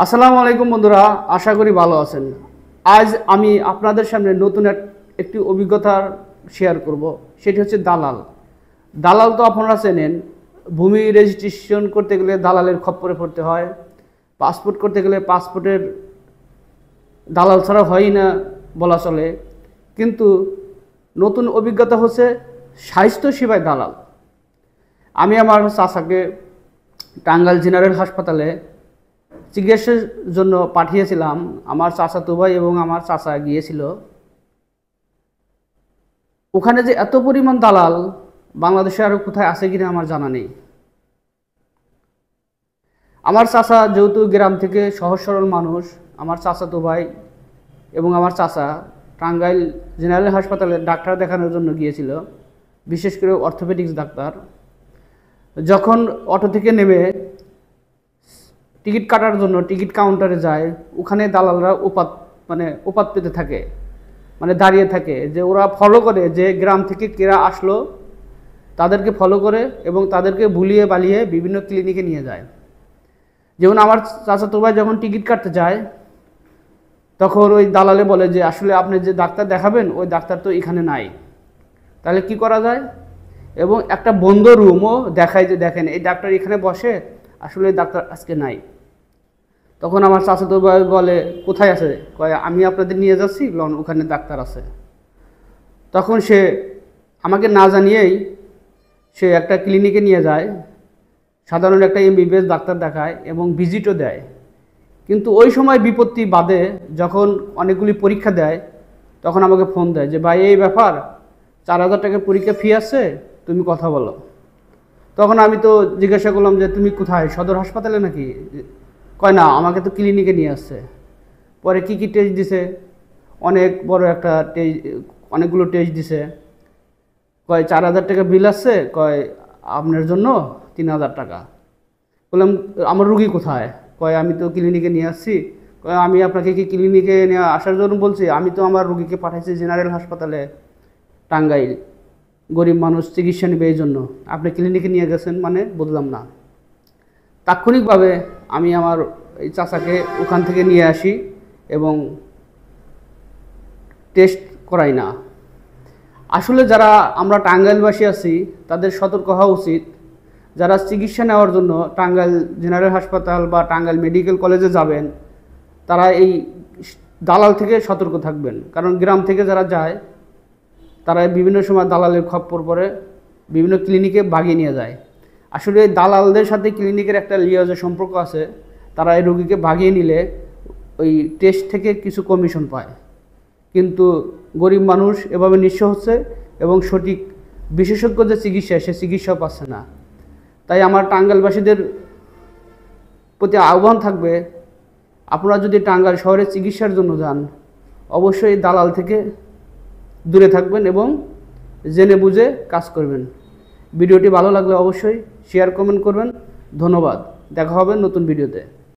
আসসালামু আলাইকুম বন্ধুরা, আশা করি ভালো আছেন। আজ আমি আপনাদের সামনে নতুন একটি অভিজ্ঞতা শেয়ার করব। সেটি হচ্ছে দালাল। দালাল তো আপনারা চেনেন। ভূমি রেজিস্ট্রেশন করতে গেলে দালালের খপ্পরে পড়তে হয়, পাসপোর্ট করতে গেলে পাসপোর্টের দালাল ছাড়া হয় না বলা চলে। কিন্তু নতুন অভিজ্ঞতা হচ্ছে স্বাস্থ্য সেবায় দালাল। আমি আমার চাচাকে টাঙ্গাইল জেনারেল হাসপাতালে চিকিৎসার জন্য পাঠিয়েছিলাম। আমার চাচাতো ভাই এবং আমার চাচা গিয়েছিল। ওখানে যে এত পরিমাণ দালাল, বাংলাদেশে আরও কোথায় আছে কিনা আমার জানা নেই। আমার চাচা যেহেতু গ্রাম থেকে সহজ সরল মানুষ, আমার চাচাতো ভাই এবং আমার চাচা টাঙ্গাইল জেনারেল হাসপাতালে ডাক্তার দেখানোর জন্য গিয়েছিল, বিশেষ করে অর্থোপেডিক্স ডাক্তার। যখন অটো থেকে নেমে টিকিট কাটার জন্য টিকিট কাউন্টারে যায়, ওখানে দালালরা উপাত পেতে থাকে, দাঁড়িয়ে থাকে, যে ওরা ফলো করে যে গ্রাম থেকে কেরা আসলো তাদেরকে ফলো করে এবং তাদেরকে ভুলিয়ে বালিয়ে বিভিন্ন ক্লিনিকে নিয়ে যায়। যেমন আমার চাচাতো ভাই যখন টিকিট কাটতে যায়, তখন ওই দালালে বলে যে আসলে আপনি যে ডাক্তার দেখাবেন ওই ডাক্তার তো এখানে নাই, তাহলে কি করা যায়। এবং একটা বন্ধ রুমও দেখায় যে দেখেন এই ডাক্তার এখানে বসে, আসলে ডাক্তার আজকে নাই। তখন আমার চাচাতো ভাই বলে কোথায় আছে, কয় আমি আপনাদের নিয়ে যাচ্ছি, লন ওখানে ডাক্তার আছে। তখন সে আমাকে না জানিয়েই সে একটা ক্লিনিকে নিয়ে যায়, সাধারণ একটা এমবিবিএস ডাক্তার দেখায় এবং ভিজিটও দেয়। কিন্তু ওই সময় বিপত্তি বাদে যখন অনেকগুলি পরীক্ষা দেয়, তখন আমাকে ফোন দেয় যে ভাই এই ব্যাপার, 4,000 টাকা পরীক্ষা ফি আছে, তুমি কথা বলো। তখন আমি তো জিজ্ঞাসা করলাম যে তুমি কোথায়, সদর হাসপাতালে নাকি? কয় না, আমাকে তো ক্লিনিকে নিয়ে আসছে। পরে কি কি টেস্ট দিছে, অনেক বড় একটা অনেকগুলো টেস্ট দিছে। কয় 4,000 টাকা বিল আসছে, কয় আপনার জন্য 3,000 টাকা। বললাম আমার রুগী কোথায়? কয় আমি তো ক্লিনিকে নিয়ে আসছি। কয় আমি আপনাকে কি ক্লিনিকে নিয়ে আসার জন্য বলছি? আমি তো আমার রুগীকে পাঠাইছি জেনারেল হাসপাতালে টাঙ্গাইল, গরিব মানুষ চিকিৎসা নেবে এই জন্য, আপনি ক্লিনিকে নিয়ে গেছেন বুঝলাম না। তাৎক্ষণিকভাবে আমি আমার এই চাচাকে ওখান থেকে নিয়ে আসি এবং টেস্ট করাই না। আসলে যারা আমরা টাঙ্গাইলবাসী আছি তাদের সতর্ক হওয়া উচিত। যারা চিকিৎসা নেওয়ার জন্য টাঙ্গাইল জেনারেল হাসপাতাল বা টাঙ্গাইল মেডিকেল কলেজে যাবেন, তারা এই দালাল থেকে সতর্ক থাকবেন। কারণ গ্রাম থেকে যারা যায় তারা বিভিন্ন সময় দালালের খপ্পর পড়ে বিভিন্ন ক্লিনিকে ভাগিয়ে নিয়ে যায়। আসলে এই দালালদের সাথে ক্লিনিকের একটা লিয়াজের সম্পর্ক আছে। তারা এই রোগীকে ভাগিয়ে নিলে ওই টেস্ট থেকে কিছু কমিশন পায়, কিন্তু গরিব মানুষ এভাবে নিঃস্ব হচ্ছে এবং সঠিক বিশেষজ্ঞ যে চিকিৎসা সে চিকিৎসাও পাচ্ছে না। তাই আমার টাঙ্গাইলবাসীদের প্রতি আহ্বান থাকবে, আপনারা যদি টাঙ্গাইল শহরে চিকিৎসার জন্য যান, অবশ্যই দালাল থেকে দূরে থাকবেন এবং জেনে বুঝে কাজ করবেন। ভিডিওটি ভালো লাগলে অবশ্যই শেয়ার কমেন্ট করবেন। ধন্যবাদ। দেখা হবে নতুন ভিডিওতে।